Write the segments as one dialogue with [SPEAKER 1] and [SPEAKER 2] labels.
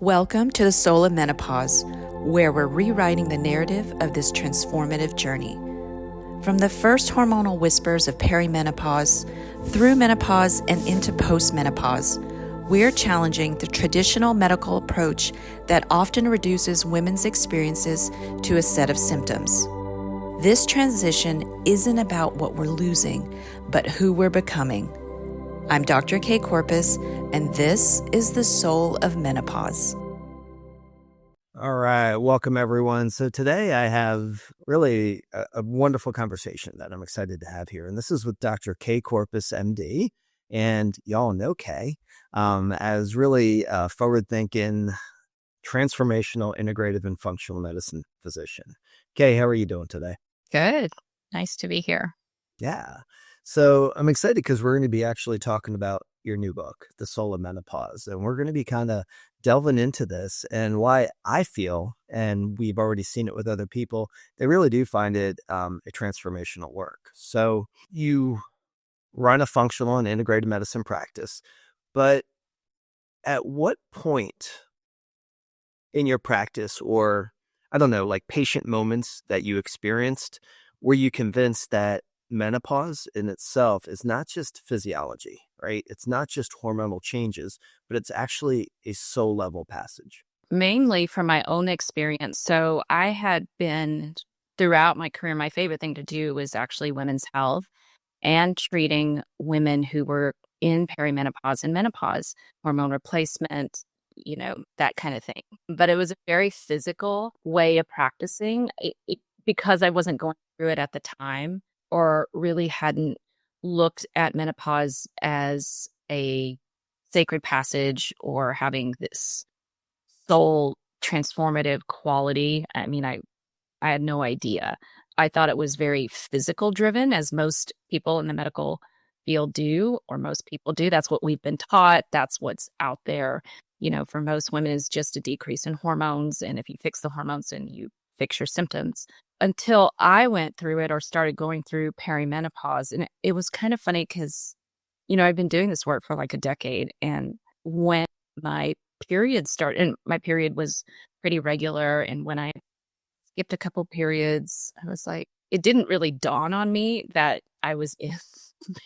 [SPEAKER 1] Welcome to the Soul of Menopause, where we're rewriting the narrative of this transformative journey. From the first hormonal whispers of perimenopause, through menopause and into postmenopause, we're challenging the traditional medical approach that often reduces women's experiences to a set of symptoms. This transition isn't about what we're losing, but who we're becoming. I'm Dr. K. Corpus, and this is the Soul of Menopause.
[SPEAKER 2] All right. Welcome, everyone. So today I have really a wonderful conversation that I'm excited to have here. And this is with Dr. K. Corpus, MD. And y'all know K as really a forward-thinking, transformational, integrative, and functional medicine physician. Kay, how are you doing today?
[SPEAKER 3] Good. Nice to be here.
[SPEAKER 2] Yeah. So I'm excited because we're going to be actually talking about your new book, The Soul of Menopause. And we're going to be kind of delving into this and why I feel, and we've already seen it with other people, they really do find it a transformational work. So you run a functional and integrated medicine practice, but at what point in your practice, or I don't know, like patient moments that you experienced, were you convinced that menopause in itself is not just physiology, right? It's not just hormonal changes, but it's actually a soul level passage?
[SPEAKER 3] Mainly from my own experience. So I had been throughout my career, my favorite thing to do was actually women's health and treating women who were in perimenopause and menopause, hormone replacement, that kind of thing. But it was a very physical way of practicing because I wasn't going through it at the time, or really hadn't looked at menopause as a sacred passage or having this soul transformative quality. I mean, I had no idea. I thought it was very physical driven, as most people in the medical field do, or most people do. That's what we've been taught. That's what's out there. For most women is just a decrease in hormones. And if you fix the hormones, then you fix your symptoms. Until I went through it or started going through perimenopause. And it was kind of funny because, I've been doing this work for like a decade. And when my period started, and my period was pretty regular. And when I skipped a couple periods, I was like, it didn't really dawn on me that I was in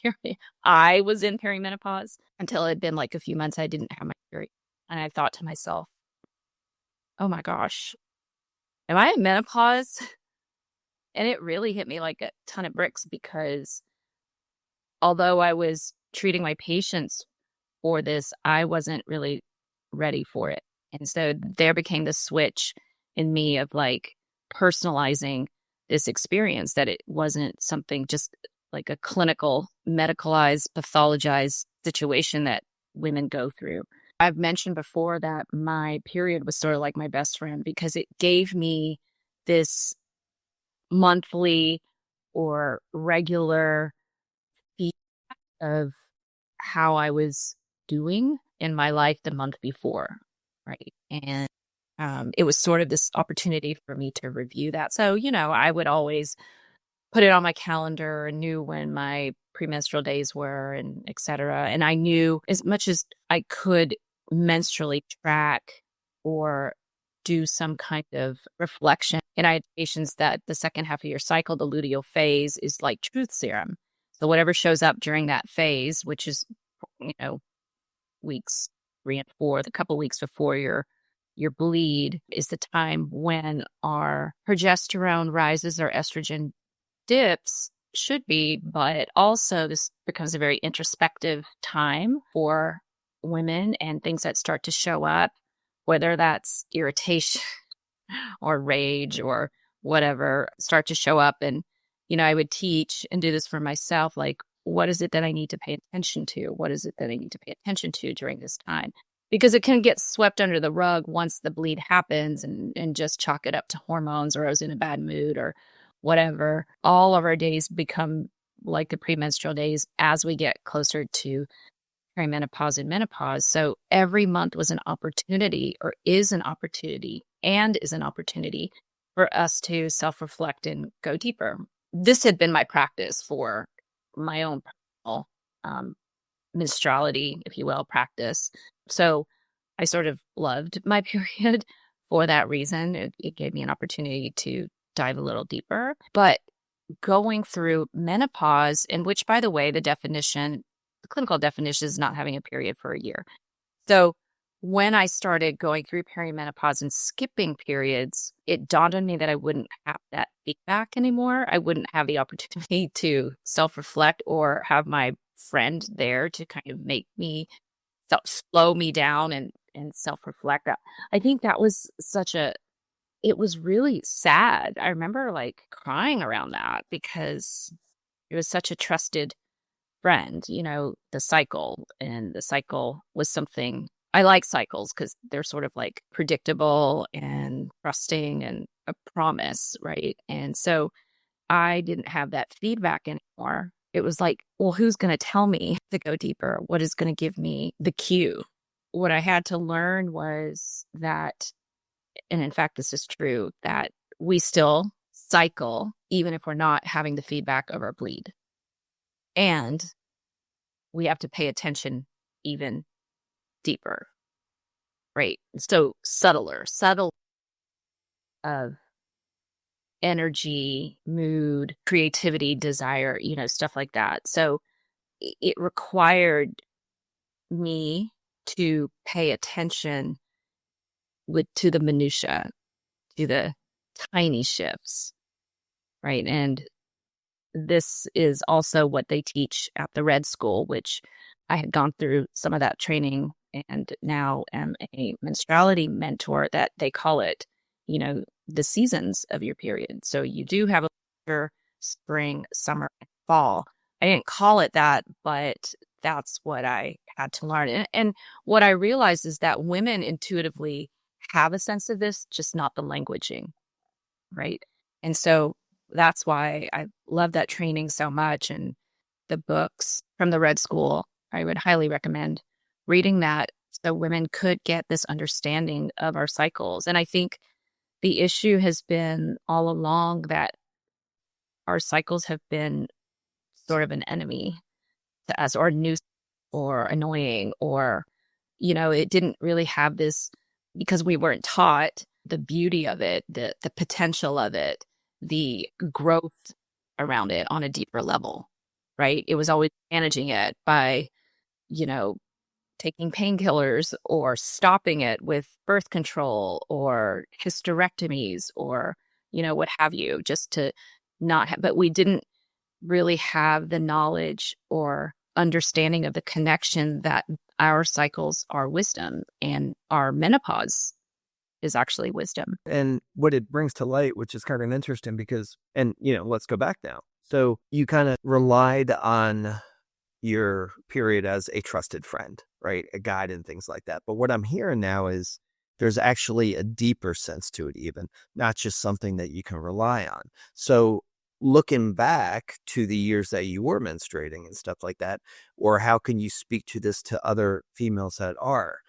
[SPEAKER 3] perimenopause until it had been like a few months I didn't have my period. And I thought to myself, oh my gosh, am I in menopause? And it really hit me like a ton of bricks, because although I was treating my patients for this, I wasn't really ready for it. And so there became the switch in me of like personalizing this experience, that it wasn't something just like a clinical, medicalized, pathologized situation that women go through. I've mentioned before that my period was sort of like my best friend, because it gave me this monthly or regular feedback of how I was doing in my life the month before, right? And it was sort of this opportunity for me to review that. So, I would always put it on my calendar and knew when my premenstrual days were, and et cetera. And I knew as much as I could menstrually track or do some kind of reflection. And I had patients that the second half of your cycle, the luteal phase, is like truth serum. So whatever shows up during that phase, which is, weeks 3 and 4, the couple weeks before your bleed, is the time when our progesterone rises or estrogen dips, should be. But also this becomes a very introspective time for women, and things that start to show up, whether that's irritation or rage or whatever, start to show up. And, I would teach and do this for myself, like, what is it that I need to pay attention to? What is it that I need to pay attention to during this time? Because it can get swept under the rug once the bleed happens, and just chalk it up to hormones, or I was in a bad mood, or whatever. All of our days become like the premenstrual days as we get closer to perimenopause and menopause. So every month was an opportunity, or is an opportunity, for us to self-reflect and go deeper. This had been my practice for my own personal menstruality, if you will, practice. So I sort of loved my period for that reason. It gave me an opportunity to dive a little deeper. But going through menopause, in which, by the way, the clinical definition is not having a period for a year. So when I started going through perimenopause and skipping periods, it dawned on me that I wouldn't have that feedback anymore. I wouldn't have the opportunity to self-reflect or have my friend there to kind of make me slow me down and self-reflect. I think that was it was really sad. I remember like crying around that because it was such a trusted friend, the cycle. And the cycle was something I like cycles because they're sort of like predictable and trusting and a promise, right? And so I didn't have that feedback anymore. It was like, well, who's going to tell me to go deeper? What is going to give me the cue? What I had to learn was that, and in fact, this is true, that we still cycle even if we're not having the feedback of our bleed. And we have to pay attention even deeper, right? So subtle of energy, mood, creativity, desire, stuff like that. So it required me to pay attention to the minutia, to the tiny shifts, right? And this is also what they teach at the Red School, which I had gone through some of that training and now am a menstruality mentor, that they call it, the seasons of your period. So you do have a winter, spring, summer, and fall. I didn't call it that, but that's what I had to learn. And what I realized is that women intuitively have a sense of this, just not the languaging, right? And so that's why I love that training so much. And the books from the Red School, I would highly recommend reading that so women could get this understanding of our cycles. And I think the issue has been all along that our cycles have been sort of an enemy to us, or new or annoying, or, it didn't really have this, because we weren't taught the beauty of it, the potential of it, the growth around it on a deeper level, right? It was always managing it by, taking painkillers or stopping it with birth control or hysterectomies or, what have you, just to not have, but we didn't really have the knowledge or understanding of the connection that our cycles are wisdom and our menopause is actually wisdom.
[SPEAKER 2] And what it brings to light, which is kind of interesting because, let's go back now. So you kind of relied on your period as a trusted friend, right? A guide and things like that. But what I'm hearing now is there's actually a deeper sense to it, even not just something that you can rely on. So looking back to the years that you were menstruating and stuff like that, or how can you speak to this to other females that are?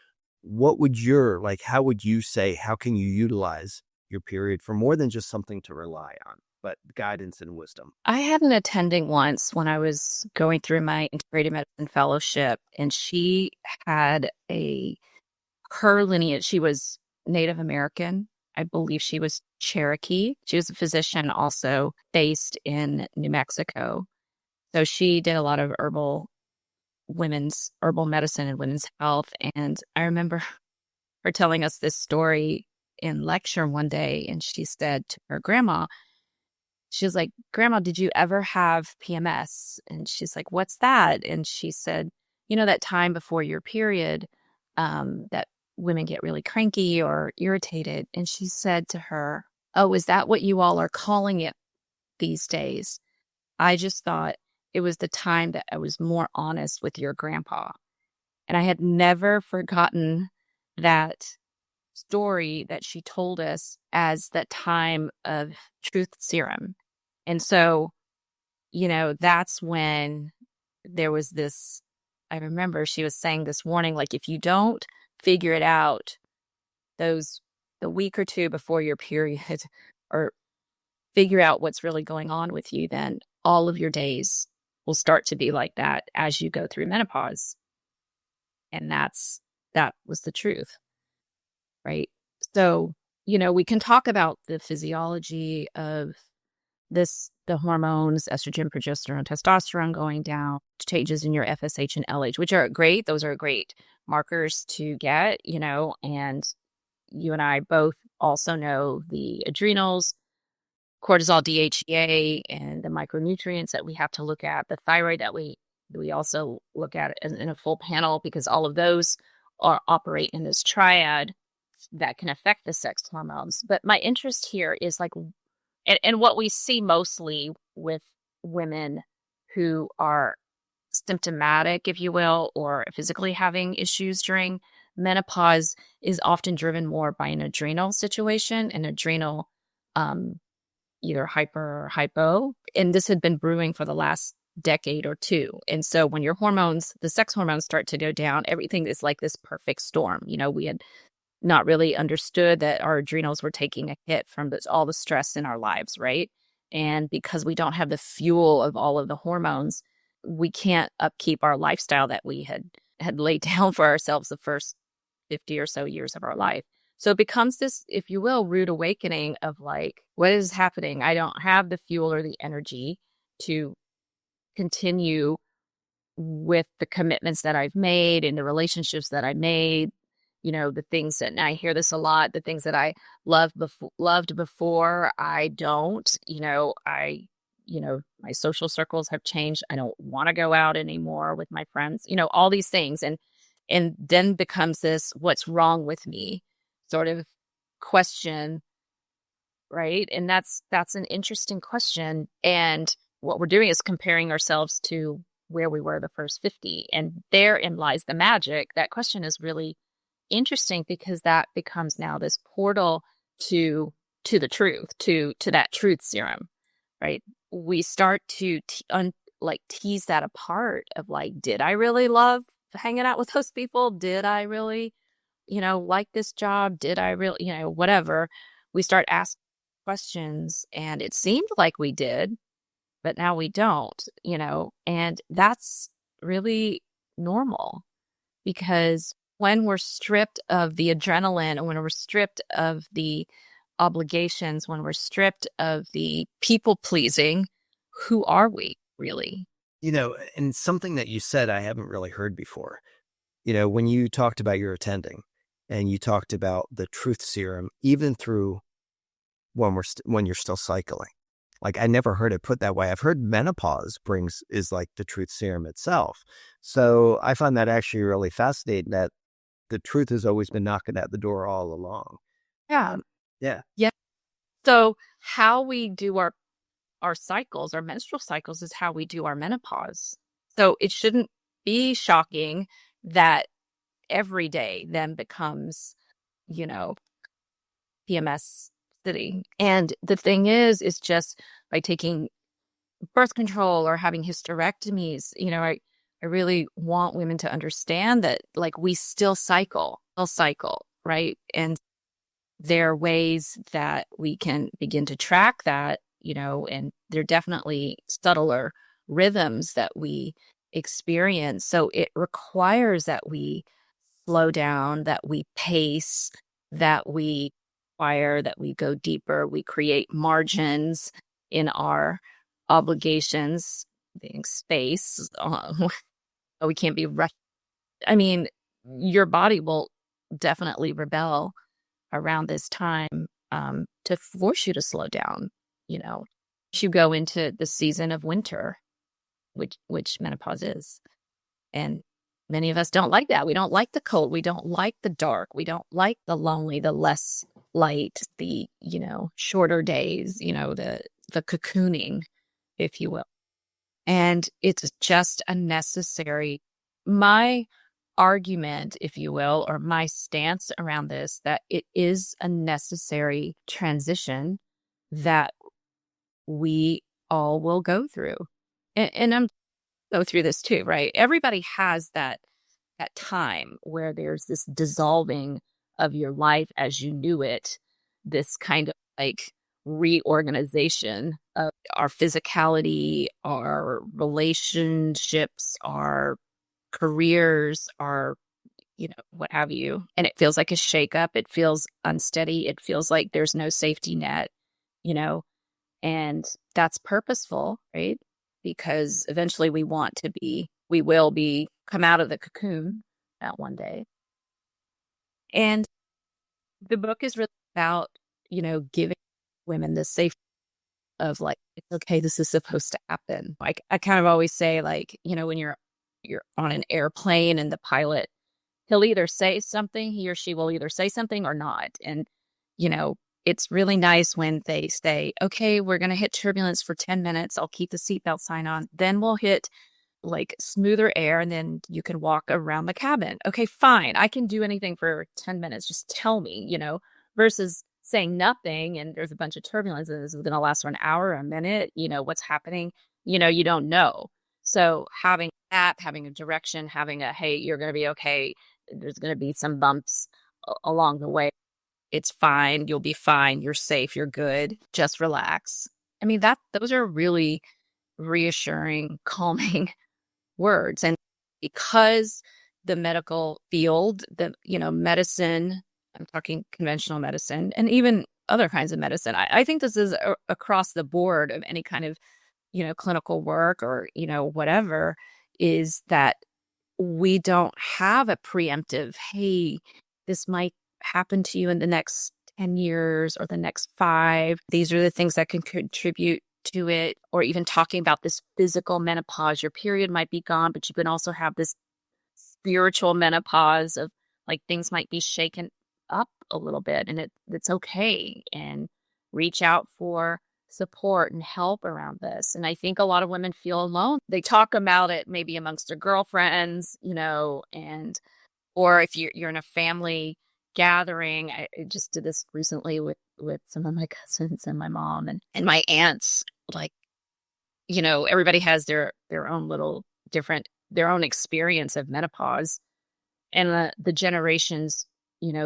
[SPEAKER 2] What would how would you say, how can you utilize your period for more than just something to rely on, but guidance and wisdom?
[SPEAKER 3] I had an attending once when I was going through my integrative medicine fellowship, and she had her lineage, she was Native American. I believe she was Cherokee. She was a physician also based in New Mexico. So she did a lot of herbal medicine and women's health. And I remember her telling us this story in lecture one day. And she said to her grandma, she was like, "Grandma, did you ever have PMS?" And she's like, "What's that?" And she said, that time before your period, that women get really cranky or irritated. And she said to her, "Oh, is that what you all are calling it these days? I just thought it was the time that I was more honest with your grandpa." And I had never forgotten that story that she told us as that time of truth serum. And so, that's when there was this, I remember she was saying this warning, like, if you don't figure it out the week or two before your period, or figure out what's really going on with you, then all of your days will start to be like that as you go through menopause. And that's that was the truth, right? So, we can talk about the physiology of the hormones, estrogen, progesterone, testosterone going down, changes in your FSH and LH, which are great. Those are great markers to get, and you and I both also know the adrenals, cortisol, DHEA, and the micronutrients that we have to look at, the thyroid that we also look at in a full panel, because all of those operate in this triad that can affect the sex hormones. But my interest here is like, and what we see mostly with women who are symptomatic, if you will, or physically having issues during menopause is often driven more by an adrenal situation, an adrenal either hyper or hypo. And this had been brewing for the last decade or two. And so when your hormones, the sex hormones start to go down, everything is like this perfect storm. We had not really understood that our adrenals were taking a hit from all the stress in our lives, right? And because we don't have the fuel of all of the hormones, we can't upkeep our lifestyle that we had laid down for ourselves the first 50 or so years of our life. So it becomes this, if you will, rude awakening of like, what is happening? I don't have the fuel or the energy to continue with the commitments that I've made and the relationships that I made, the things that, and I hear this a lot, the things that I loved before, I don't, my social circles have changed. I don't want to go out anymore with my friends, all these things. And then becomes this, what's wrong with me sort of question, right? And that's an interesting question. And what we're doing is comparing ourselves to where we were the first 50. And therein lies the magic. That question is really interesting because that becomes now this portal to the truth, to that truth serum, right? We start to tease that apart of like, did I really love hanging out with those people? Did I really, like this job? Did I really, whatever? We start asking questions, and it seemed like we did, but now we don't, and that's really normal, because when we're stripped of the adrenaline, and when we're stripped of the obligations, when we're stripped of the people pleasing, who are we really?
[SPEAKER 2] And something that you said I haven't really heard before, when you talked about your attending and you talked about the truth serum, even through when you're still cycling. Like, I never heard it put that way. I've heard menopause is like the truth serum itself. So I find that actually really fascinating, that the truth has always been knocking at the door all along.
[SPEAKER 3] Yeah.
[SPEAKER 2] Yeah.
[SPEAKER 3] So how we do our cycles, our menstrual cycles, is how we do our menopause. So it shouldn't be shocking that every day then becomes, PMS city. And the thing is just by taking birth control or having hysterectomies, I really want women to understand that, like, we still cycle, right? And there are ways that we can begin to track that, and there are definitely subtler rhythms that we experience. So it requires that we slow down, that we pace, that we that we go deeper, we create margins in our obligations, being space. We can't be rushed. I mean, your body will definitely rebel around this time to force you to slow down. You go into the season of winter, which menopause is, and many of us don't like that. We don't like the cold. We don't like the dark. We don't like the lonely, the less light, the shorter days. The cocooning, if you will. And it's just a necessary, my argument, if you will, or my stance around this, that it is a necessary transition that we all will go through. And I'm go through this too, right? Everybody has that time where there's this dissolving of your life as you knew it, this kind of like reorganization of our physicality, our relationships, our careers, our what have you. And it feels like a shakeup. It feels unsteady. It feels like there's no safety net, you know, and that's purposeful, right? Because eventually we will come out of the cocoon that one day. And the book is really about, giving women the safety of like, it's okay, this is supposed to happen. Like I kind of always say, like, when you're on an airplane and the pilot, he'll either say something, he or she will either say something or not. And, it's really nice when they say, okay, we're going to hit turbulence for 10 minutes. I'll keep the seatbelt sign on. Then we'll hit like smoother air and then you can walk around the cabin. Okay, fine. I can do anything for 10 minutes. Just tell me, versus saying nothing and there's a bunch of turbulence and this is going to last for an hour, a minute, what's happening, you don't know. So having a direction, having hey, you're going to be okay. There's going to be some bumps along the way. It's fine. You'll be fine. You're safe. You're good. Just relax. I mean, those are really reassuring, calming words. And because the medical field, medicine, I'm talking conventional medicine and even other kinds of medicine. I think this is across the board of any kind of, clinical work or, whatever, is that we don't have a preemptive, hey, this might happen to you in the next 10 years or the next 5. These are the things that can contribute to it. Or even talking about this physical menopause, your period might be gone, but you can also have this spiritual menopause of like things might be shaken up a little bit and it's okay, and reach out for support and help around this. And I think a lot of women feel alone. They talk about it maybe amongst their girlfriends, and or if you're in a family gathering. I just did this recently with some of my cousins and my mom and my aunts. Like, everybody has their own little different, their own experience of menopause. And the generations,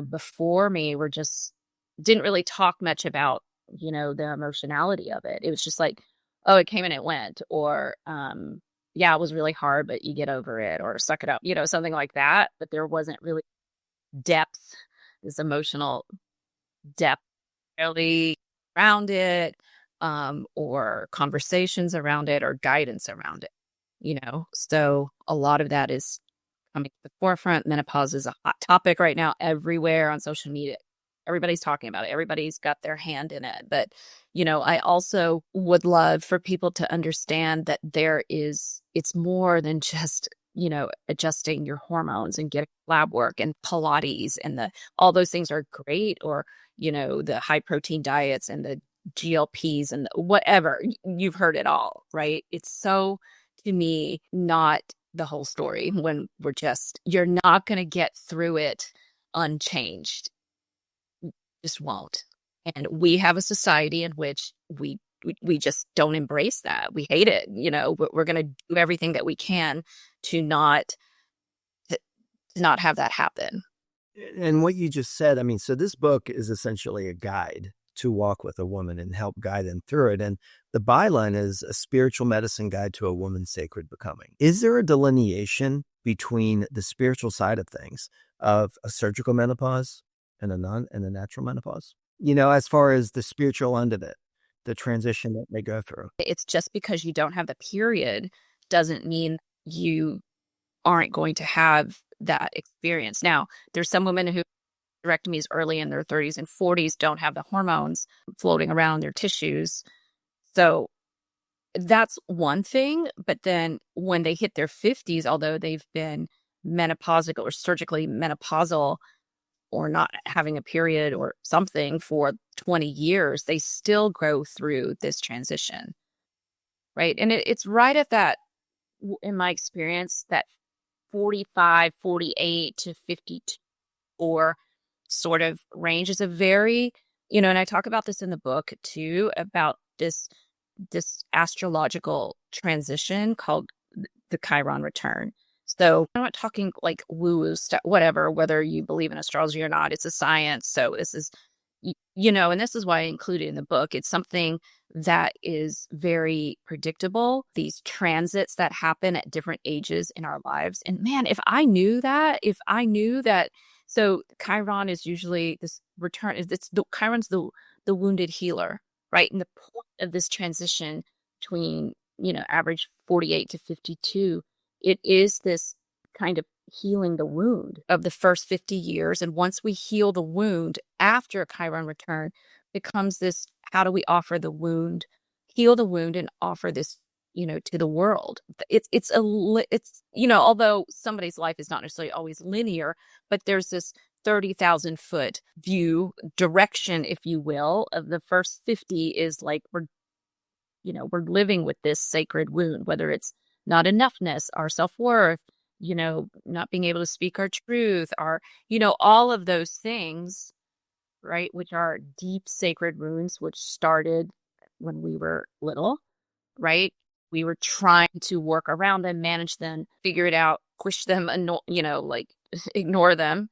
[SPEAKER 3] before me didn't really talk much about, the emotionality of it. It was just like, oh, it came and it went, or, yeah, it was really hard, but you get over it, or suck it up, something like that. But there wasn't really depth, this emotional depth really around it, or conversations around it, or guidance around it, So a lot of that is coming to the forefront. Menopause is a hot topic right now everywhere on social media. Everybody's talking about it. Everybody's got their hand in it. But, I also would love for people to understand that it's more than just, adjusting your hormones and getting lab work and Pilates and all those things are great, or, the high protein diets and the GLPs and whatever. You've heard it all, right? It's so, to me, not the whole story when you're not going to get through it unchanged. Just won't. And we have a society in which we just don't embrace that. We hate it. But we're going to do everything that we can to not have that happen.
[SPEAKER 2] And what you just said, I mean, so this book is essentially a guide to walk with a woman and help guide them through it. And the byline is a spiritual medicine guide to a woman's sacred becoming. Is there a delineation between the spiritual side of things of a surgical menopause and a natural menopause? As far as the spiritual end of it, the transition that they go through.
[SPEAKER 3] It's just because you don't have the period doesn't mean you aren't going to have that experience. Now, there's some women who hysterectomies early in their 30s and 40s don't have the hormones floating around their tissues. So that's one thing. But then when they hit their 50s, although they've been menopausal or surgically menopausal or not having a period or something for 20 years, they still go through this transition, right? And it's right at that, in my experience, that 45, 48 to 54 sort of range is a very, and I talk about this in the book too, about this astrological transition called the Chiron return. So I'm not talking like woo-woo stuff, whatever, whether you believe in astrology or not, it's a science. So this is, And this is why I included in the book. It's something that is very predictable, these transits that happen at different ages in our lives. And man, if I knew that, so Chiron is usually this return, Chiron's the wounded healer, right? And the point of this transition between, average 48 to 52, it is this kind of healing the wound of the first 50 years. And once we heal the wound after a Chiron return, becomes this, how do we heal the wound and offer this, to the world? It's although somebody's life is not necessarily always linear, but there's this 30,000 foot view direction, if you will, of the first 50 is like, we're living with this sacred wound, whether it's not enoughness, our self-worth, not being able to speak our truth, all of those things, right, which are deep sacred wounds, which started when we were little, right? We were trying to work around them, manage them, figure it out, push them, ignore them.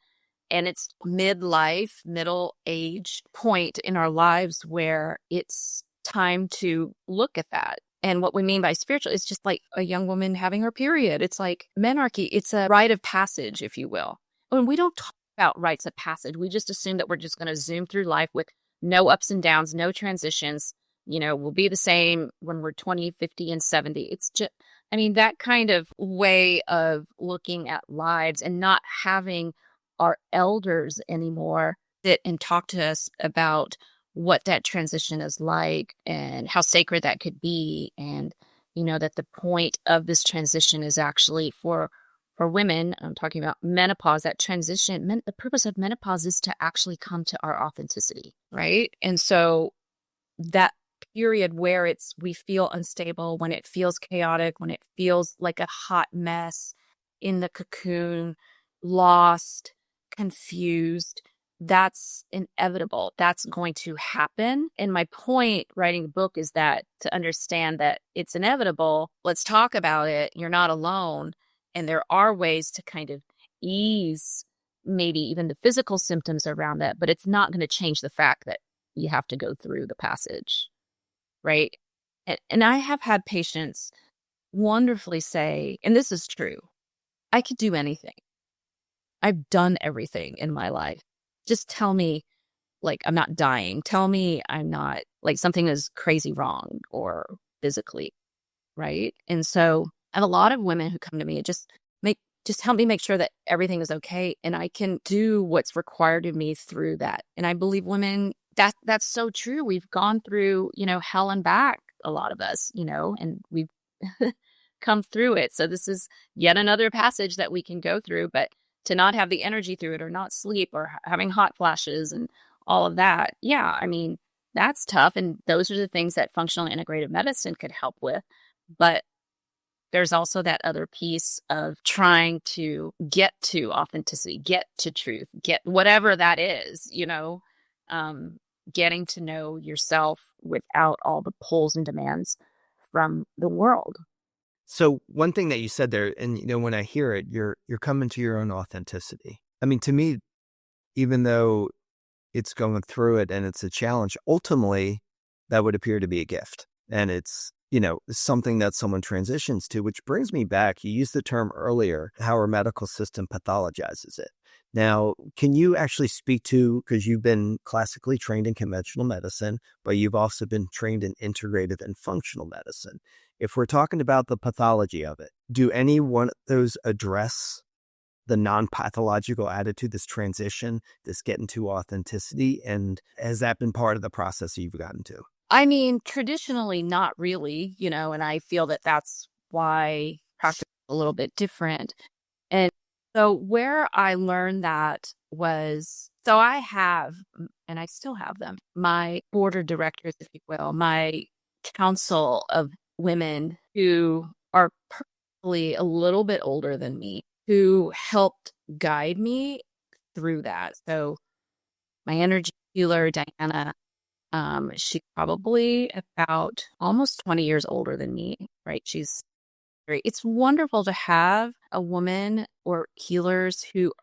[SPEAKER 3] And it's middle age point in our lives where it's time to look at that. And what we mean by spiritual is just like a young woman having her period. It's like menarche. It's a rite of passage, if you will. When we don't talk about rites of passage, we just assume that we're just going to zoom through life with no ups and downs, no transitions. We'll be the same when we're 20, 50, and 70. It's just, that kind of way of looking at lives and not having our elders anymore sit and talk to us about what that transition is like and how sacred that could be. And, that the point of this transition is actually for women, I'm talking about menopause, that transition, the purpose of menopause is to actually come to our authenticity, right? And so that period where we feel unstable, when it feels chaotic, when it feels like a hot mess in the cocoon, lost, confused, that's inevitable. That's going to happen. And my point writing the book is that to understand that it's inevitable, let's talk about it. You're not alone. And there are ways to kind of ease maybe even the physical symptoms around that, but it's not going to change the fact that you have to go through the passage, right? And I have had patients wonderfully say, and this is true, I could do anything. I've done everything in my life. Just tell me, like, I'm not dying. Tell me I'm not, like, something is crazy wrong or physically, right? And so I have a lot of women who come to me and just help me make sure that everything is okay and I can do what's required of me through that. And I believe women, that's so true. We've gone through, hell and back, a lot of us, and we've come through it. So this is yet another passage that we can go through, but to not have the energy through it or not sleep or having hot flashes and all of that. Yeah, that's tough. And those are the things that functional integrative medicine could help with. But there's also that other piece of trying to get to authenticity, get to truth, get whatever that is, getting to know yourself without all the pulls and demands from the world.
[SPEAKER 2] So one thing that you said there, and when I hear it, you're coming to your own authenticity. To me, even though it's going through it and it's a challenge, ultimately that would appear to be a gift. And it's, something that someone transitions to, which brings me back. You used the term earlier, how our medical system pathologizes it. Now, can you actually speak to, because you've been classically trained in conventional medicine, but you've also been trained in integrative and functional medicine. If we're talking about the pathology of it, do any one of those address the non-pathological attitude, this transition, this getting to authenticity? And has that been part of the process you've gotten to?
[SPEAKER 3] Traditionally, not really, and I feel that that's why practice is a little bit different. And so where I learned that was, so I have, and I still have them, my board of directors, if you will, my council of women who are probably a little bit older than me, who helped guide me through that. So my energy healer, Diana, she's probably about almost 20 years older than me, right? She's great. It's wonderful to have a woman or healers who,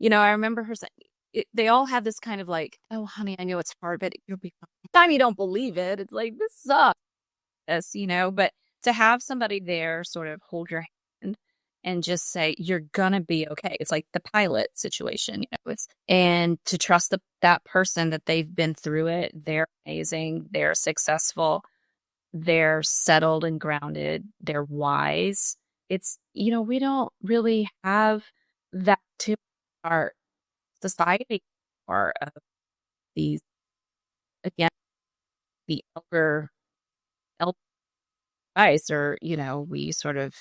[SPEAKER 3] I remember her saying, they all have this kind of like, oh, honey, I know it's hard, but you'll be fine. Time you don't believe it. It's like, this sucks, but to have somebody there sort of hold your hand and just say, you're gonna be okay. It's like the pilot situation, and to trust that person that they've been through it. They're amazing. They're successful. They're settled and grounded. They're wise. It's, we don't really have that to our society or of these, again, the elder advice, or, we sort of,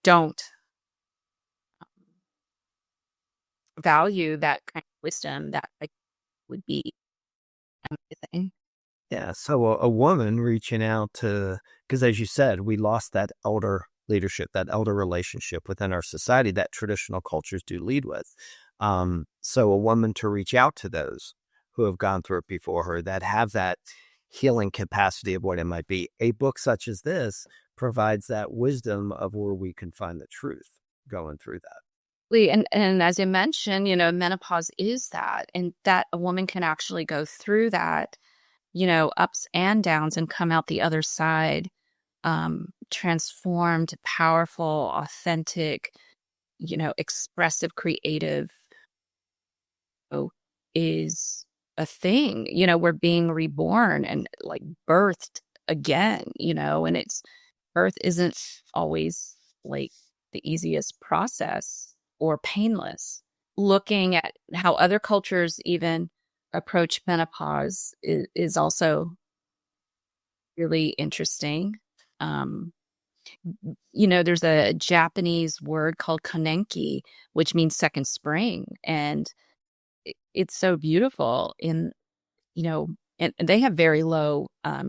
[SPEAKER 3] don't value that kind of wisdom that would be amazing.
[SPEAKER 2] Yeah. So a woman reaching out to, because as you said, we lost that elder leadership, that elder relationship within our society that traditional cultures do lead with. So a woman to reach out to those who have gone through it before her, that have that healing capacity of what it might be. A book such as this provides that wisdom of where we can find the truth going through that.
[SPEAKER 3] And as you mentioned, menopause is that, and that a woman can actually go through that, ups and downs, and come out the other side, transformed, powerful, authentic, expressive, creative, is a thing. We're being reborn and like birthed again, and birth isn't always like the easiest process or painless. Looking at how other cultures even approach menopause is also really interesting. There's a Japanese word called konenki, which means second spring, and it's so beautiful. And they have very low, I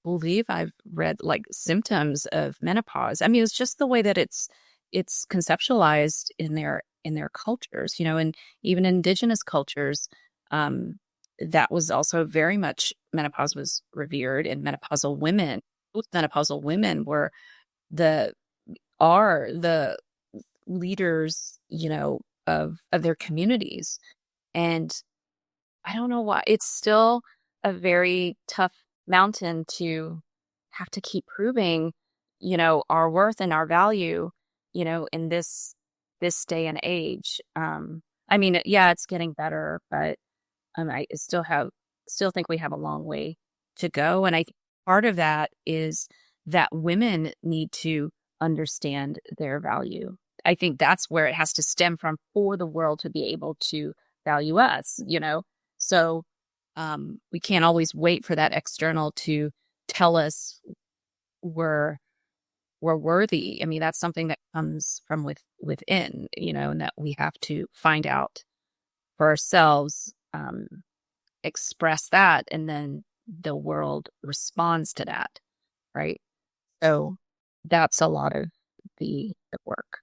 [SPEAKER 3] believe I've read, like, symptoms of menopause. I mean, it's just the way that it's conceptualized in their cultures, and even indigenous cultures. That was also very much, menopause was revered, and menopausal women, both menopausal women are the leaders, of their communities. And I don't know why it's still a very tough mountain to have to keep proving, our worth and our value, in this day and age. I mean, yeah, it's getting better, but I still think we have a long way to go. And I think part of that is that women need to understand their value. I think that's where it has to stem from for the world to be able to value us, So we can't always wait for that external to tell us we're worthy. I mean, that's something that comes from within, and that we have to find out for ourselves, express that, and then the world responds to that, right? So that's a lot of the work.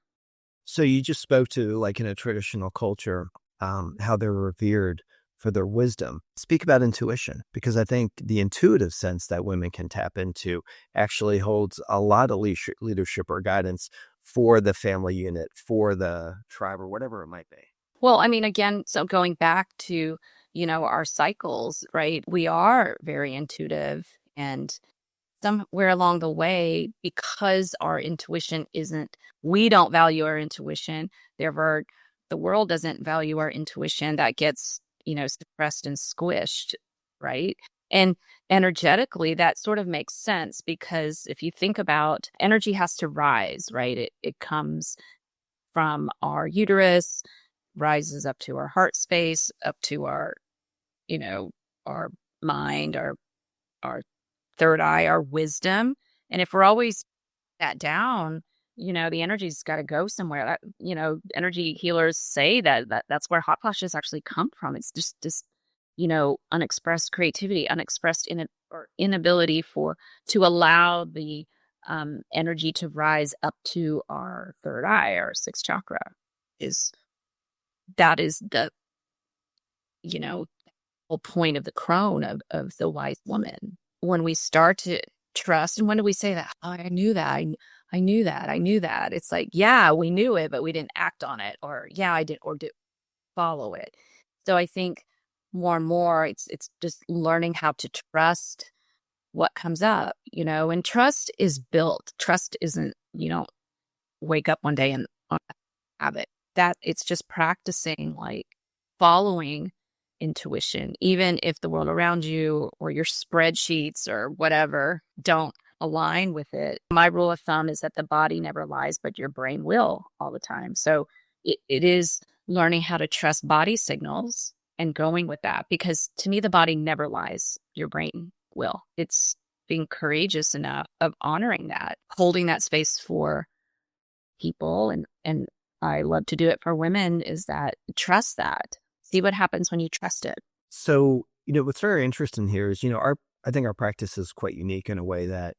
[SPEAKER 2] So you just spoke to, like, in a traditional culture, how they're revered for their wisdom. Speak about intuition, because I think the intuitive sense that women can tap into actually holds a lot of leadership or guidance for the family unit, for the tribe, or whatever it might be.
[SPEAKER 3] Well, I mean, again, so going back to, our cycles, right? We are very intuitive, and somewhere along the way, because our intuition we don't value our intuition, therefore the world doesn't value our intuition, that gets, suppressed and squished, right? And energetically, that sort of makes sense, because if you think about, energy has to rise, right? It comes from our uterus, rises up to our heart space, up to our, our mind, our third eye, our wisdom. And if we're always that down, the energy's got to go somewhere. That, energy healers say that's where hot flashes actually come from. It's just this, unexpressed creativity, unexpressed inability to allow the energy to rise up to our third eye, our sixth chakra. That is the, whole point of the crone of the wise woman. When we start to trust, and when do we say that? Oh, I knew that. I knew that. I knew that. It's like, yeah, we knew it, but we didn't act on it. Or yeah, I did or did follow it. So I think more and more it's just learning how to trust what comes up, and trust is built. Trust isn't, you don't wake up one day and have it. That it's just practicing, like following intuition, even if the world around you or your spreadsheets or whatever don't align with it. My rule of thumb is that the body never lies, but your brain will all the time. So it is learning how to trust body signals and going with that, because to me, the body never lies. Your brain will. It's being courageous enough of honoring that, holding that space for people. And I love to do it for women, is that trust that. See what happens when you trust it.
[SPEAKER 2] So, what's very interesting here is, I think our practice is quite unique in a way that,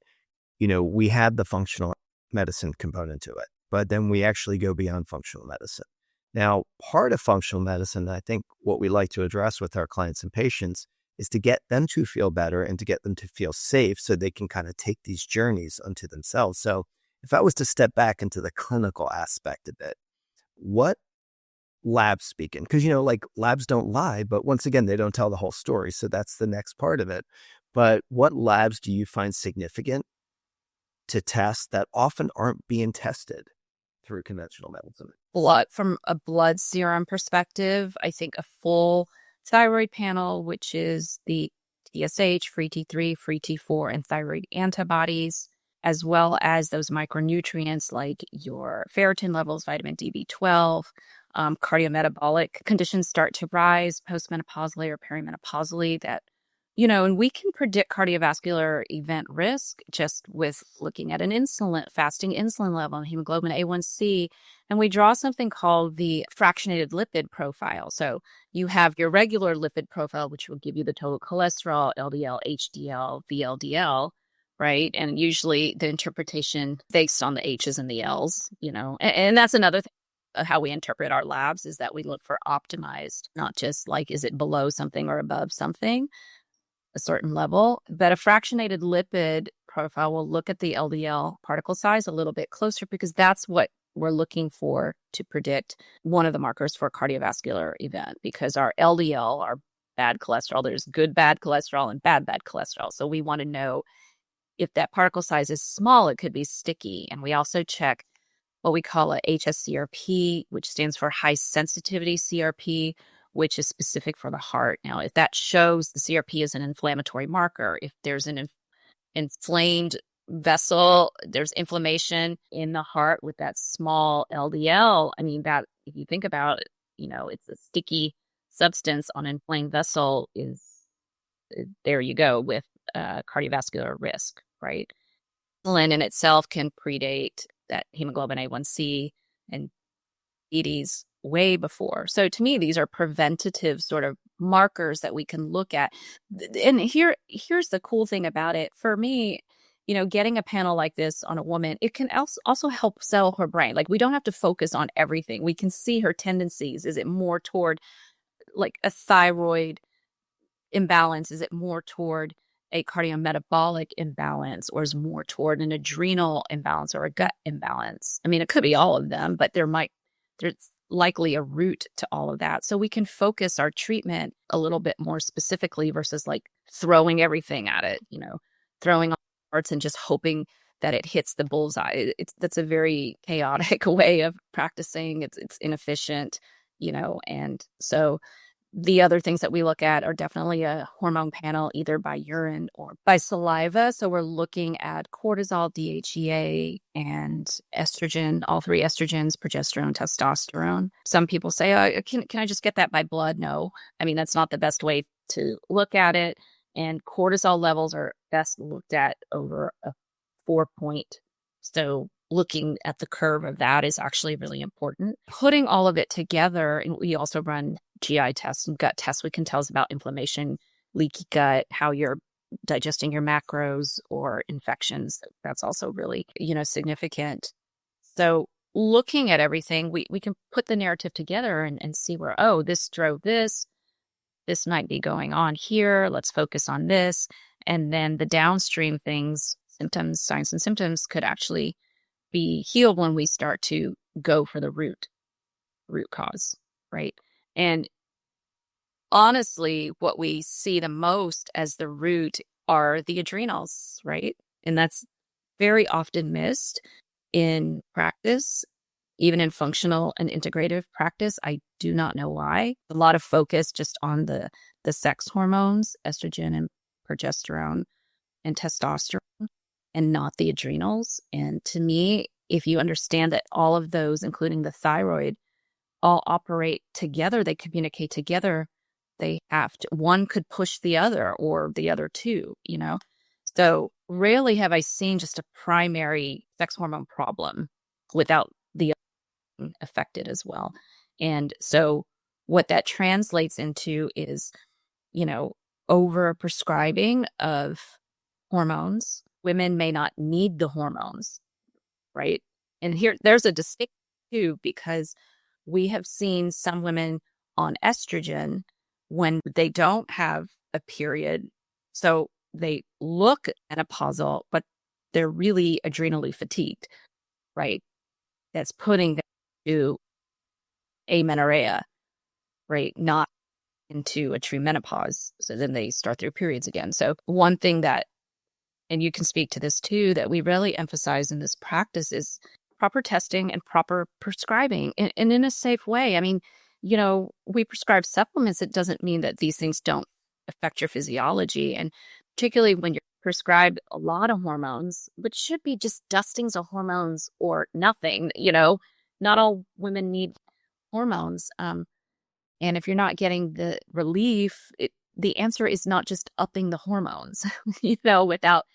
[SPEAKER 2] we have the functional medicine component to it, but then we actually go beyond functional medicine. Now, part of functional medicine, I think what we like to address with our clients and patients is to get them to feel better and to get them to feel safe so they can kind of take these journeys unto themselves. So if I was to step back into the clinical aspect of it, what labs speaking? Because, like labs don't lie, but once again, they don't tell the whole story. So that's the next part of it. But what labs do you find significant to test that often aren't being tested through conventional medicine?
[SPEAKER 3] Blood, from a blood serum perspective, I think a full thyroid panel, which is the TSH, free T3, free T4, and thyroid antibodies, as well as those micronutrients like your ferritin levels, vitamin D, B12, cardiometabolic conditions start to rise postmenopausally or perimenopausally that, and we can predict cardiovascular event risk just with looking at an fasting insulin level and hemoglobin A1C. And we draw something called the fractionated lipid profile. So you have your regular lipid profile, which will give you the total cholesterol, LDL, HDL, VLDL, right? And usually the interpretation based on the H's and the L's, and that's another thing. How we interpret our labs is that we look for optimized, not just like, is it below something or above something, a certain level. But a fractionated lipid profile will look at the LDL particle size a little bit closer, because that's what we're looking for to predict one of the markers for a cardiovascular event, because our LDL, our bad cholesterol, there's good bad cholesterol and bad cholesterol. So we want to know if that particle size is small, it could be sticky. And we also check what we call a HSCRP, which stands for high sensitivity CRP, which is specific for the heart. Now, if that shows the CRP is an inflammatory marker, if there's an inflamed vessel, there's inflammation in the heart with that small LDL, I mean, that if you think about it, it's a sticky substance on an inflamed vessel there you go with cardiovascular risk, right? Insulin in itself can predate that hemoglobin A1C and diabetes way before. So to me, these are preventative sort of markers that we can look at. And here's the cool thing about it. For me, getting a panel like this on a woman, it can also help settle her brain. Like, we don't have to focus on everything. We can see her tendencies. Is it more toward like a thyroid imbalance? Is it more toward a cardiometabolic imbalance, or is more toward an adrenal imbalance or a gut imbalance? I mean, it could be all of them, but there's likely a root to all of that. So we can focus our treatment a little bit more specifically versus like throwing everything at it, throwing all parts and just hoping that it hits the bullseye. That's a very chaotic way of practicing. It's inefficient, and so the other things that we look at are definitely a hormone panel, either by urine or by saliva. So we're looking at cortisol, DHEA, and estrogen, all three estrogens, progesterone, testosterone. Some people say, oh, can I just get that by blood? No. I mean, that's not the best way to look at it. And cortisol levels are best looked at over a 4-point. So looking at the curve of that is actually really important. Putting all of it together, and we also run GI tests and gut tests. We can tell us about inflammation, leaky gut, how you're digesting your macros, or infections. That's also really, significant. So looking at everything, we can put the narrative together and see where, oh, this drove this might be going on here. Let's focus on this. And then the downstream things, symptoms, signs and symptoms could actually be healed when we start to go for the root cause, right? And honestly, what we see the most as the root are the adrenals, right? And that's very often missed in practice, even in functional and integrative practice. I do not know why. A lot of focus just on the sex hormones, estrogen and progesterone and testosterone, and not the adrenals. And to me, if you understand that all of those, including the thyroid, all operate together, they communicate together, they have to, one could push the other or the other two, you know? So rarely have I seen just a primary sex hormone problem without the other affected as well. And so what that translates into is, you know, over prescribing of hormones. Women may not need the hormones, right? And there's a distinction too, because we have seen some women on estrogen when they don't have a period. So they look menopausal, but they're really adrenally fatigued, right? That's putting them to amenorrhea, right? Not into a true menopause. So then they start their periods again. So one thing that, and you can speak to this too, that we really emphasize in this practice is proper testing and proper prescribing and in a safe way. I mean, you know, we prescribe supplements. It doesn't mean that these things don't affect your physiology. And particularly when you're prescribed a lot of hormones, which should be just dustings of hormones or nothing, you know, not all women need hormones. And if you're not getting the relief, the answer is not just upping the hormones, you know, without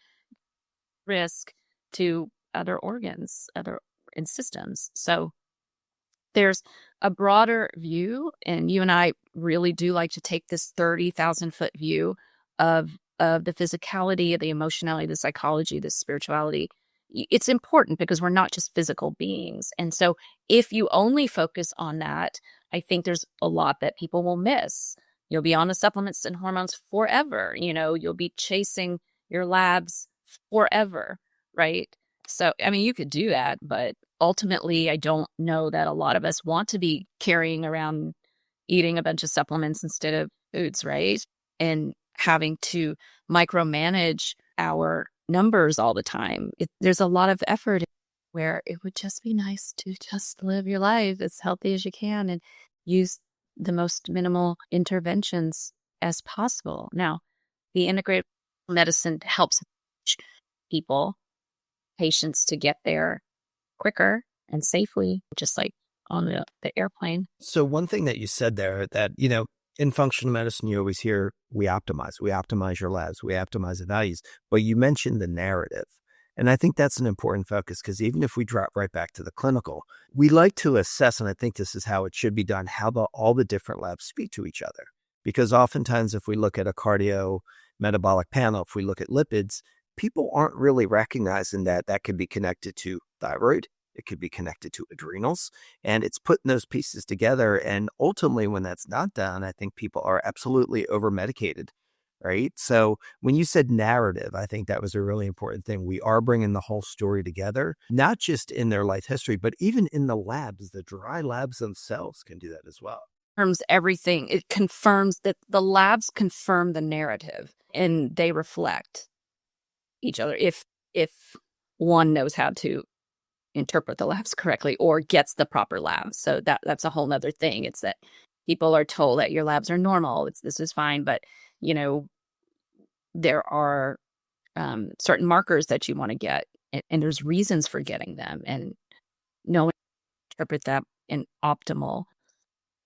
[SPEAKER 3] risk to other organs, and systems. So there's a broader view, and you and I really do like to take this 30,000-foot view of the physicality, the emotionality, the psychology, the spirituality. It's important because we're not just physical beings. And so if you only focus on that, I think there's a lot that people will miss. You'll be on the supplements and hormones forever. You know, you'll be chasing your labs forever, right? So, I mean, you could do that, but ultimately, I don't know that a lot of us want to be carrying around eating a bunch of supplements instead of foods, right? And having to micromanage our numbers all the time. There's a lot of effort where it would just be nice to just live your life as healthy as you can and use the most minimal interventions as possible. Now, the integrative medicine helps people, patients, to get there quicker and safely, just like on the airplane.
[SPEAKER 2] So one thing that you said there that, you know, in functional medicine, you always hear we optimize your labs, we optimize the values, but you mentioned the narrative. And I think that's an important focus because even if we drop right back to the clinical, we like to assess, and I think this is how it should be done, how all the different labs speak to each other. Because oftentimes if we look at a cardio metabolic panel, if we look at lipids, people aren't really recognizing that could be connected to thyroid. It could be connected to adrenals, and it's putting those pieces together. And ultimately, when that's not done, I think people are absolutely over medicated, right? So when you said narrative, I think that was a really important thing. We are bringing the whole story together, not just in their life history, but even in the labs. The dry labs themselves can do that as well.
[SPEAKER 3] Confirms everything. It confirms that the labs confirm the narrative and they reflect each other if one knows how to interpret the labs correctly or gets the proper labs. So that's a whole nother thing. It's that people are told that your labs are normal. This is fine, but you know, there are certain markers that you want to get, and there's reasons for getting them, and knowing interpret that in optimal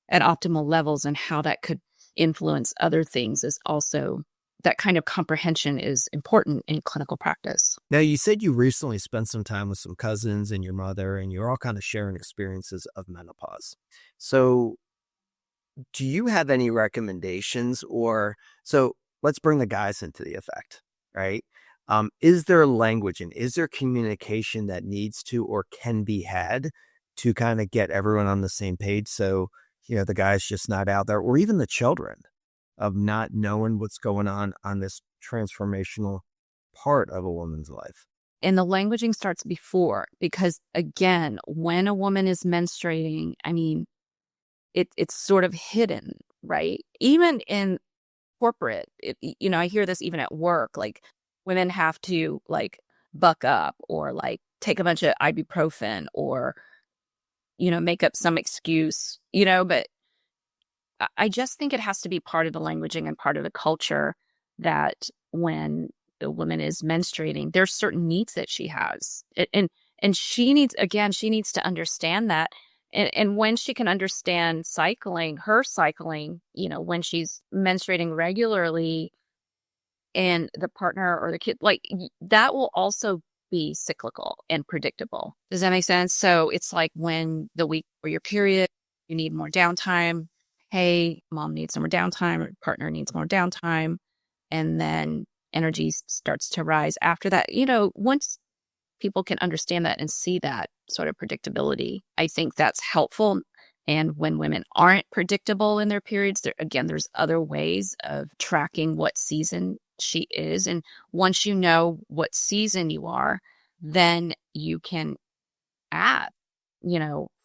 [SPEAKER 3] levels and how that could influence other things is also, that kind of comprehension is important in clinical practice.
[SPEAKER 2] Now, you said you recently spent some time with some cousins and your mother, and you're all kind of sharing experiences of menopause. So do you have any recommendations so let's bring the guys into the effect, right? Is there language and is there communication that needs to or can be had to kind of get everyone on the same page? So, you know, the guy's just not out there, or even the children, of not knowing what's going on this transformational part of a woman's life.
[SPEAKER 3] And the languaging starts before, because again, when a woman is menstruating, I mean, it's sort of hidden, right? Even in corporate, I hear this even at work, like women have to like buck up or like take a bunch of ibuprofen or, make up some excuse, but I just think it has to be part of the languaging and part of the culture that when the woman is menstruating, there's certain needs that she has. And she needs to understand that. And when she can understand her cycling, when she's menstruating regularly and the partner or the kid, like that will also be cyclical and predictable. Does that make sense? So it's like when the week or your period, you need more downtime. Hey, mom needs some more downtime, or partner needs more downtime. And then energy starts to rise after that. Once people can understand that and see that sort of predictability, I think that's helpful. And when women aren't predictable in their periods, there's other ways of tracking what season she is. And once you know what season you are, then you can add,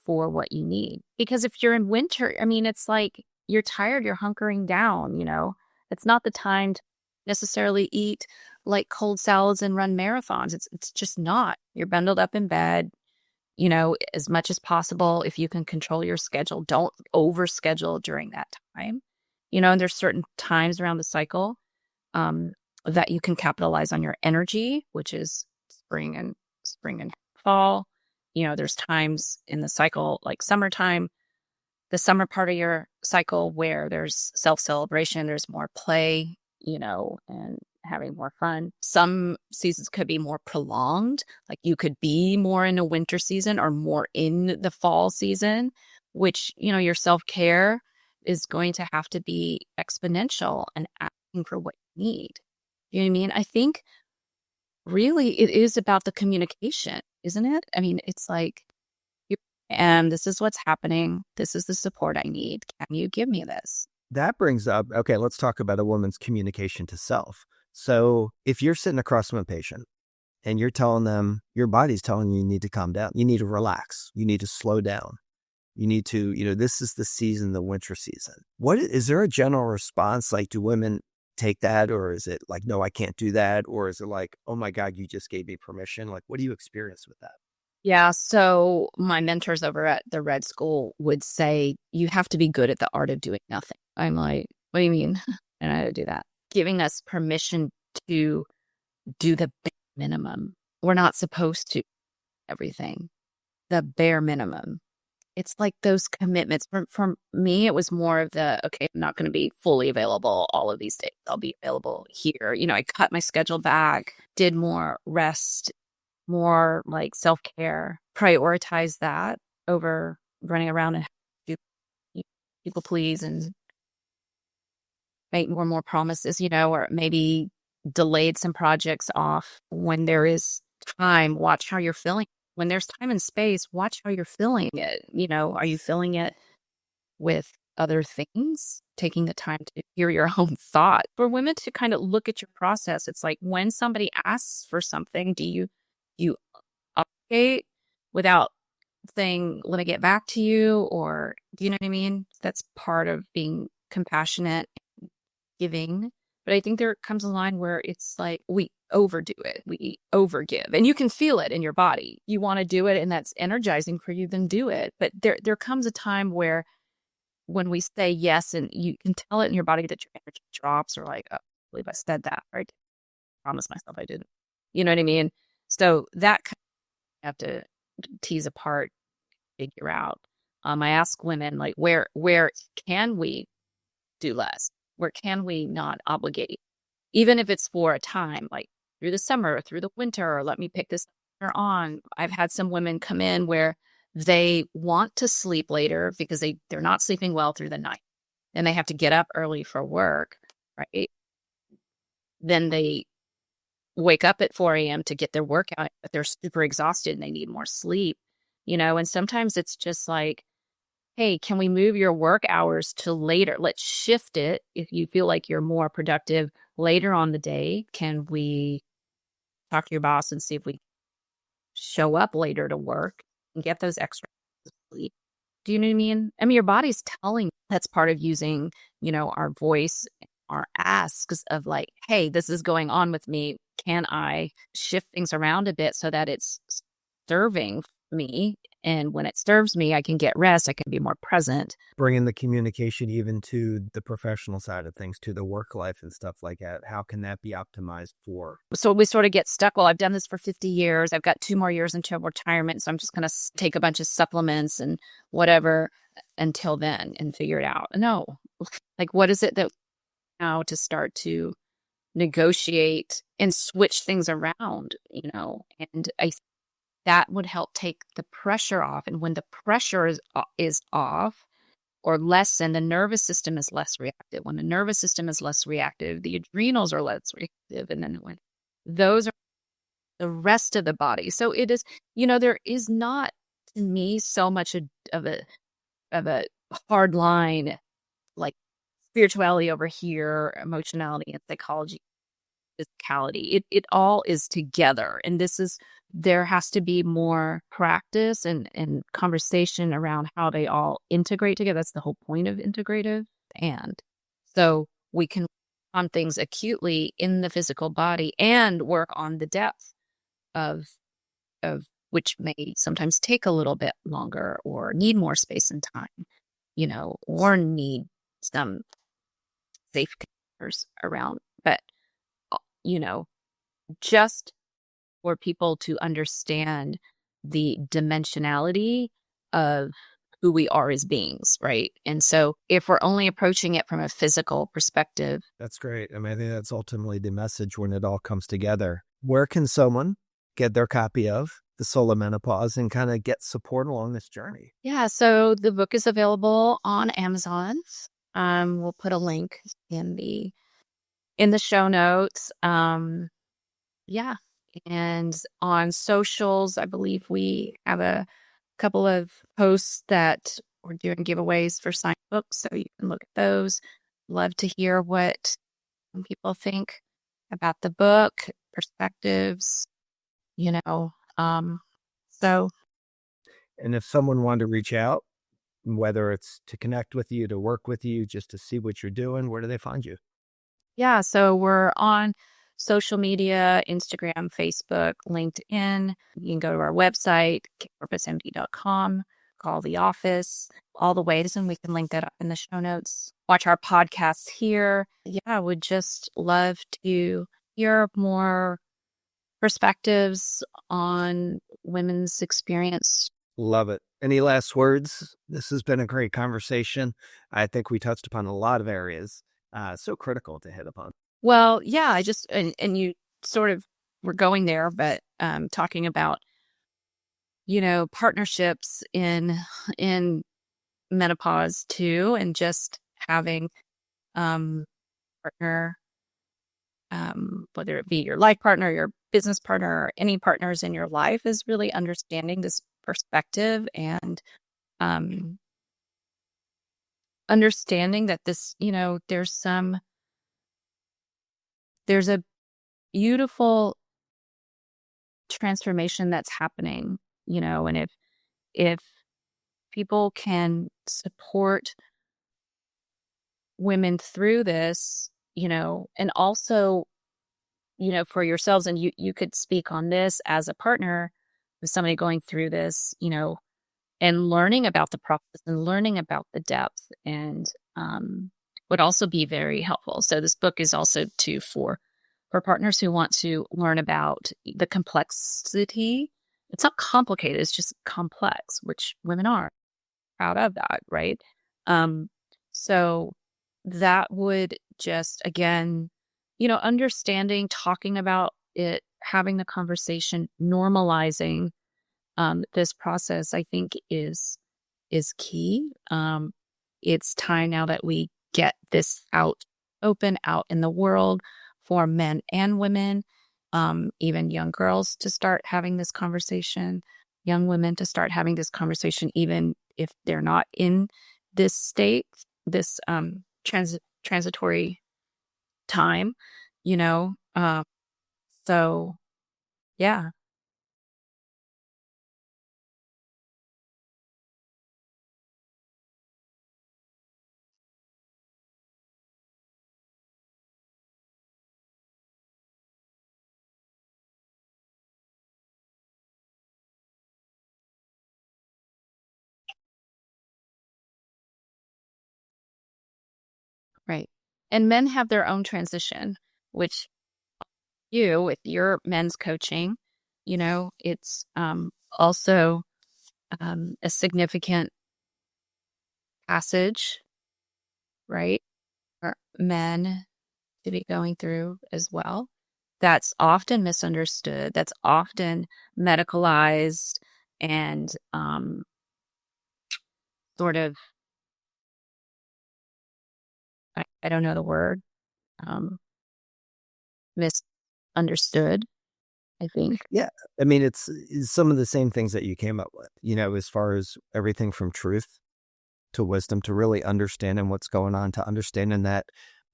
[SPEAKER 3] for what you need. Because if you're in winter, I mean, it's like you're tired, you're hunkering down, it's not the time to necessarily eat like cold salads and run marathons. It's just not. You're bundled up in bed, as much as possible. If you can control your schedule, don't overschedule during that time. And there's certain times around the cycle that you can capitalize on your energy, which is spring and fall. There's times in the cycle like summertime, the summer part of your cycle where there's self-celebration, there's more play, and having more fun. Some seasons could be more prolonged, like you could be more in a winter season or more in the fall season, which, your self-care is going to have to be exponential and asking for what you need. You know what I mean? I think really it is about the communication, isn't it? I mean, it's like, and this is what's happening. This is the support I need. Can you give me this?
[SPEAKER 2] That brings up, okay, let's talk about a woman's communication to self. So if you're sitting across from a patient and you're telling them, your body's telling you need to calm down, you need to relax, you need to slow down, you need to, this is the season, the winter season. Is there a general response? Like, do women take that, or is it like, no, I can't do that? Or is it like, oh my God, you just gave me permission? Like, what do you experience with that?
[SPEAKER 3] Yeah. So my mentors over at the Red School would say, you have to be good at the art of doing nothing. I'm like, what do you mean? And I do that. Giving us permission to do the bare minimum. We're not supposed to everything. The bare minimum. It's like those commitments. For me, it was more of the, okay, I'm not going to be fully available all of these days. I'll be available here. I cut my schedule back, did more rest, more like self-care, prioritize that over running around and do people please and make more and more promises, or maybe delayed some projects off. When there is time, watch how you're feeling. When there's time and space, watch how you're feeling it. Are you feeling it with other things? Taking the time to hear your own thought. For women to kind of look at your process, it's like when somebody asks for something, do you obligate without saying, let me get back to you? Or do you know what I mean? That's part of being compassionate, giving. But I think there comes a line where it's like we overdo it, we overgive, and you can feel it in your body. You want to do it, and that's energizing for you, then do it. But there comes a time where when we say yes, and you can tell it in your body that your energy drops, or like, oh, I believe I said that, right? I promised myself I didn't. You know what I mean? So that kind of have to tease apart, figure out. I ask women, like, where can we do less? Where can we not obligate? Even if it's for a time, like through the summer or through the winter, or let me pick this on. I've had some women come in where they want to sleep later because they're not sleeping well through the night. And they have to get up early for work, right? Then they wake up at 4 a.m. to get their workout, but they're super exhausted and they need more sleep, and sometimes it's just like, hey, can we move your work hours to later? Let's shift it. If you feel like you're more productive later on the day, can we talk to your boss and see if we show up later to work and get those extra sleep. Do you know what I mean? I mean, your body's telling. That's part of using, our voice, our asks of like, hey, this is going on with me. Can I shift things around a bit so that it's serving me? And when it serves me, I can get rest. I can be more present.
[SPEAKER 2] Bringing the communication even to the professional side of things, to the work life and stuff like that. How can that be optimized for?
[SPEAKER 3] So we sort of get stuck. Well, I've done this for 50 years. I've got 2 more years until retirement. So I'm just going to take a bunch of supplements and whatever until then and figure it out. No, like, what is it that now to start to negotiate and switch things around, and that would help take the pressure off. And when the pressure is off or lessen, the nervous system is less reactive. When the nervous system is less reactive, the adrenals are less reactive. And then when those are the rest of the body. So it is, there is not, to me, so much of a hard line, like spirituality over here, emotionality and psychology, physicality. It all is together. And there has to be more practice and conversation around how they all integrate together. That's the whole point of integrative. And so we can work on things acutely in the physical body and work on the depth of which may sometimes take a little bit longer or need more space and time, or need some safe containers around. But just for people to understand the dimensionality of who we are as beings, right? And so if we're only approaching it from a physical perspective.
[SPEAKER 2] That's great. I mean, I think that's ultimately the message when it all comes together. Where can someone get their copy of The Soul of Menopause and kind of get support along this journey?
[SPEAKER 3] Yeah, so the book is available on Amazon. We'll put a link in the show notes. Yeah. And on socials, I believe we have a couple of posts that we're doing giveaways for signed books. So you can look at those. Love to hear what people think about the book, perspectives, so.
[SPEAKER 2] And if someone wanted to reach out, whether it's to connect with you, to work with you, just to see what you're doing, where do they find you?
[SPEAKER 3] Yeah, so we're on social media, Instagram, Facebook, LinkedIn. You can go to our website, corpusmd.com, call the office, all the ways, and we can link that up in the show notes. Watch our podcasts here. Yeah, I would just love to hear more perspectives on women's experience.
[SPEAKER 2] Love it. Any last words? This has been a great conversation. I think we touched upon a lot of areas. So critical to hit upon.
[SPEAKER 3] Well, yeah, I just, and you sort of were going there, but talking about, partnerships in menopause too, and just having partner, whether it be your life partner, your business partner, or any partners in your life, is really understanding this perspective and understanding that this, there's a beautiful transformation that's happening, and if people can support women through this, and also, for yourselves, and you could speak on this as a partner with somebody going through this, and learning about the process and learning about the depth, and would also be very helpful. So this book is also for partners who want to learn about the complexity. It's not complicated, it's just complex, which women are proud of that, right? So that would just, again, understanding, talking about it, having the conversation, normalizing this process, I think is key. It's time now that we get this out in the world for men and women, even young girls to start having this conversation, young women to start having this conversation, even if they're not in this state, this transitory time, so yeah. Right. And men have their own transition, which you, with your men's coaching, it's also a significant passage, right, for men to be going through as well. That's often misunderstood. That's often medicalized and sort of, I don't know the word, misunderstood, I think.
[SPEAKER 2] Yeah. I mean, it's some of the same things that you came up with, as far as everything from truth to wisdom, to really understanding what's going on, to understanding that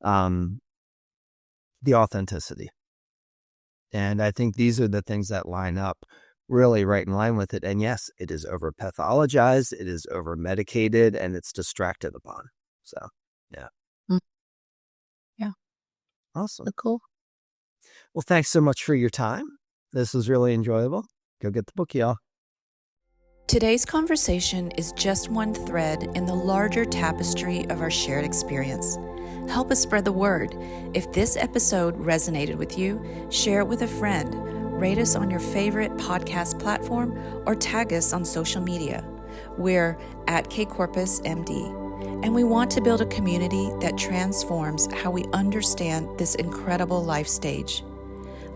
[SPEAKER 2] the authenticity. And I think these are the things that line up really right in line with it. And yes, it is over pathologized, it is over medicated, and it's distracted upon. So, yeah.
[SPEAKER 3] Mm. Yeah.
[SPEAKER 2] Awesome.
[SPEAKER 3] So cool.
[SPEAKER 2] Well, thanks so much for your time. This was really enjoyable. Go get the book, y'all.
[SPEAKER 1] Today's conversation is just one thread in the larger tapestry of our shared experience. Help us spread the word. If this episode resonated with you, share it with a friend, rate us on your favorite podcast platform, or tag us on social media. We're at Corpus MD, and we want to build a community that transforms how we understand this incredible life stage.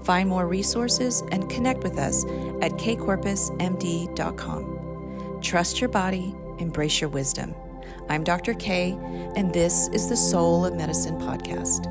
[SPEAKER 1] Find more resources and connect with us at kcorpusmd.com. Trust your body, embrace your wisdom. I'm Dr. K, and this is the Soul of Medicine podcast.